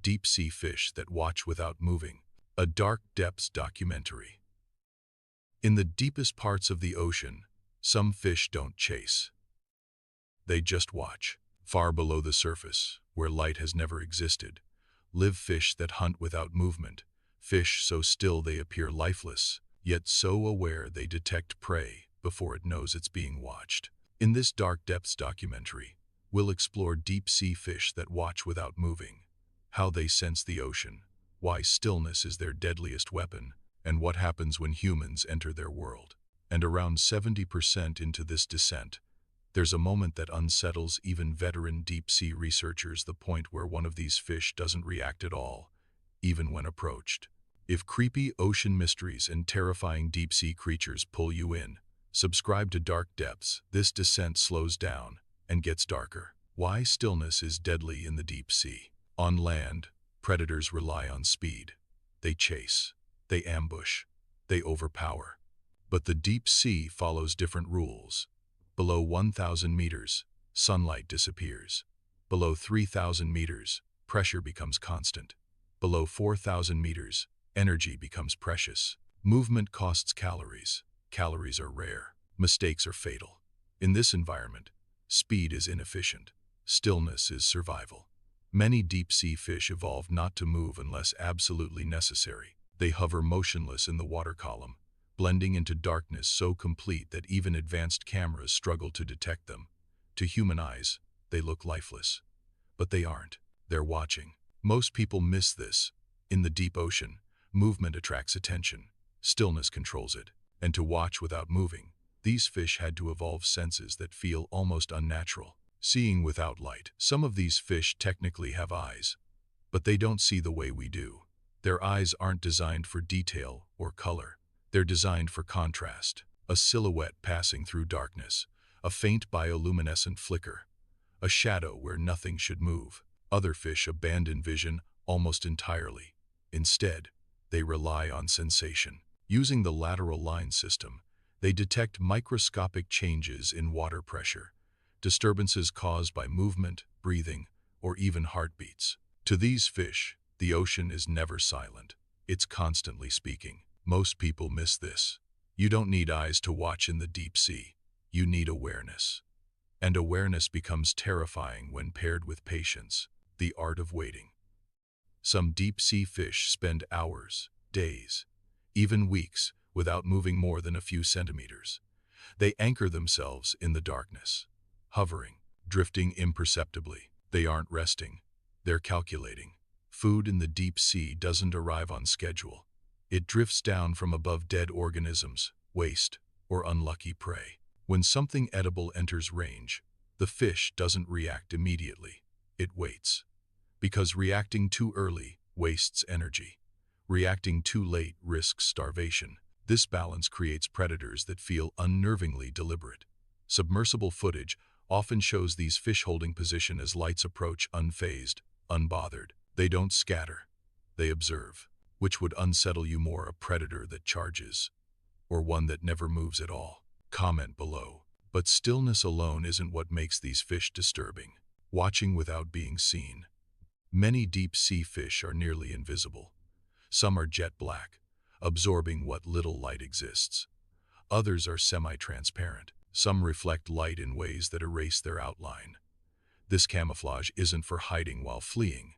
Deep-sea fish that watch without moving. A dark depths documentary. In the deepest parts of the ocean, some fish don't chase. They just watch. Far below the surface, where light has never existed, live fish that hunt without movement, fish so still they appear lifeless, yet so aware they detect prey before it knows it's being watched. In this Dark Depths documentary, we'll explore deep-sea fish that watch without moving, how they sense the ocean, why stillness is their deadliest weapon, and what happens when humans enter their world. And around 70% into this descent, there's a moment that unsettles even veteran deep-sea researchers, the point where one of these fish doesn't react at all, even when approached. If creepy ocean mysteries and terrifying deep-sea creatures pull you in, subscribe to Dark Depths. This descent slows down and gets darker. Why stillness is deadly in the deep sea. On land, predators rely on speed. They chase, they ambush, they overpower. But the deep sea follows different rules. Below 1,000 meters, sunlight disappears. Below 3,000 meters, pressure becomes constant. Below 4,000 meters, energy becomes precious. Movement costs calories. Calories are rare. Mistakes are fatal. In this environment, speed is inefficient. Stillness is survival. Many deep-sea fish evolved not to move unless absolutely necessary. They hover motionless in the water column, blending into darkness so complete that even advanced cameras struggle to detect them. To human eyes, they look lifeless. But they aren't. They're watching. Most people miss this. In the deep ocean, movement attracts attention. Stillness controls it. And to watch without moving, these fish had to evolve senses that feel almost unnatural. Seeing without light. Some of these fish technically have eyes, but they don't see the way we do. Their eyes aren't designed for detail or color. They're designed for contrast. A silhouette passing through darkness, a faint bioluminescent flicker, a shadow where nothing should move. Other fish abandon vision almost entirely. Instead, they rely on sensation. Using the lateral line system, they detect microscopic changes in water pressure, disturbances caused by movement, breathing, or even heartbeats. To these fish, the ocean is never silent. It's constantly speaking. Most people miss this. You don't need eyes to watch in the deep sea. You need awareness. And awareness becomes terrifying when paired with patience, the art of waiting. Some deep-sea fish spend hours, days, even weeks without moving more than a few centimeters. They anchor themselves in the darkness, hovering, drifting imperceptibly. They aren't resting. They're calculating. Food in the deep sea doesn't arrive on schedule. It drifts down from above dead organisms, waste, or unlucky prey. When something edible enters range, the fish doesn't react immediately. It waits. Because reacting too early wastes energy. Reacting too late risks starvation. This balance creates predators that feel unnervingly deliberate. Submersible footage often shows these fish holding position as lights approach unfazed, unbothered. They don't scatter. They observe. Which would unsettle you more, a predator that charges, or one that never moves at all? Comment below. But stillness alone isn't what makes these fish disturbing. Watching without being seen. Many deep-sea fish are nearly invisible. Some are jet black, absorbing what little light exists. Others are semi-transparent. Some reflect light in ways that erase their outline. This camouflage isn't for hiding while fleeing.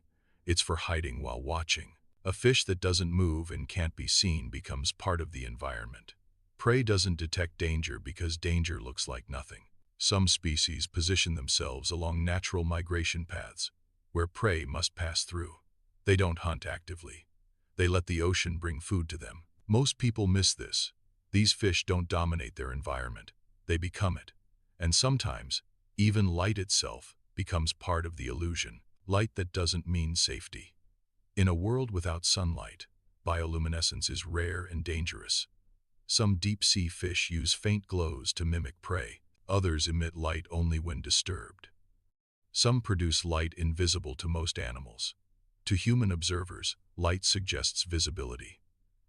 It's for hiding while watching. A fish that doesn't move and can't be seen becomes part of the environment. Prey doesn't detect danger because danger looks like nothing. Some species position themselves along natural migration paths, where prey must pass through. They don't hunt actively. They let the ocean bring food to them. Most people miss this. These fish don't dominate their environment. They become it. And sometimes, even light itself becomes part of the illusion. Light that doesn't mean safety. In a world without sunlight, bioluminescence is rare and dangerous. Some deep-sea fish use faint glows to mimic prey. Others emit light only when disturbed. Some produce light invisible to most animals. To human observers, light suggests visibility.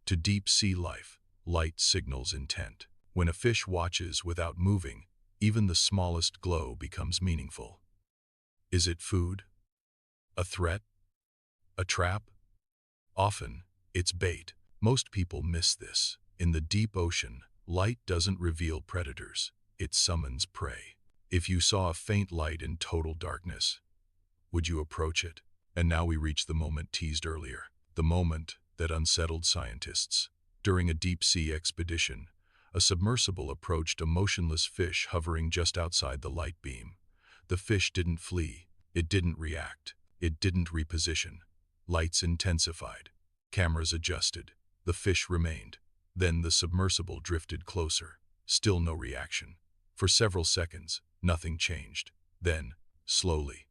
To deep-sea life, light signals intent. When a fish watches without moving, even the smallest glow becomes meaningful. Is it food? A threat? A trap? Often, it's bait. Most people miss this. In the deep ocean, light doesn't reveal predators. It summons prey. If you saw a faint light in total darkness, would you approach it? And now we reach the moment teased earlier. The moment that unsettled scientists. During a deep-sea expedition, a submersible approached a motionless fish hovering just outside the light beam. The fish didn't flee. It didn't react. It didn't reposition. Lights intensified. Cameras adjusted. The fish remained. Then the submersible drifted closer. Still no reaction. For several seconds, nothing changed. Then, slowly,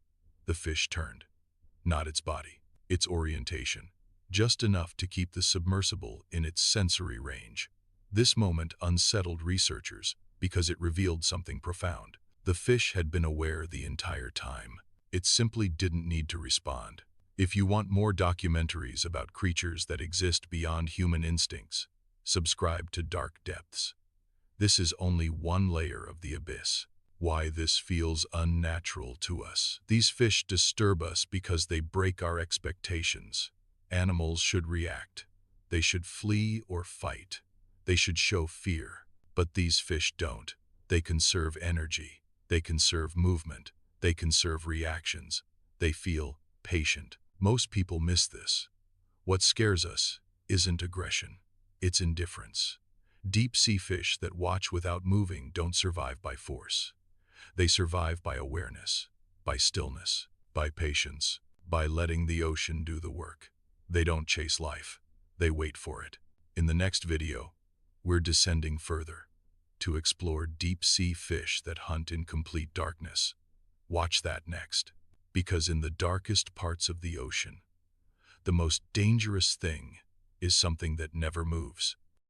the fish turned. Not its body, its orientation. Just enough to keep the submersible in its sensory range. This moment unsettled researchers because it revealed something profound. The fish had been aware the entire time. It simply didn't need to respond. If you want more documentaries about creatures that exist beyond human instincts, subscribe to Dark Depths. This is only one layer of the abyss. Why this feels unnatural to us. These fish disturb us because they break our expectations. Animals should react. They should flee or fight. They should show fear. But these fish don't. They conserve energy. They conserve movement. They conserve reactions. They feel patient. Most people miss this. What scares us isn't aggression. It's indifference. Deep-sea fish that watch without moving don't survive by force. They survive by awareness, by stillness, by patience, by letting the ocean do the work. They don't chase life. They wait for it. In the next video, we're descending further to explore deep-sea fish that hunt in complete darkness. Watch that next, because in the darkest parts of the ocean, the most dangerous thing is something that never moves.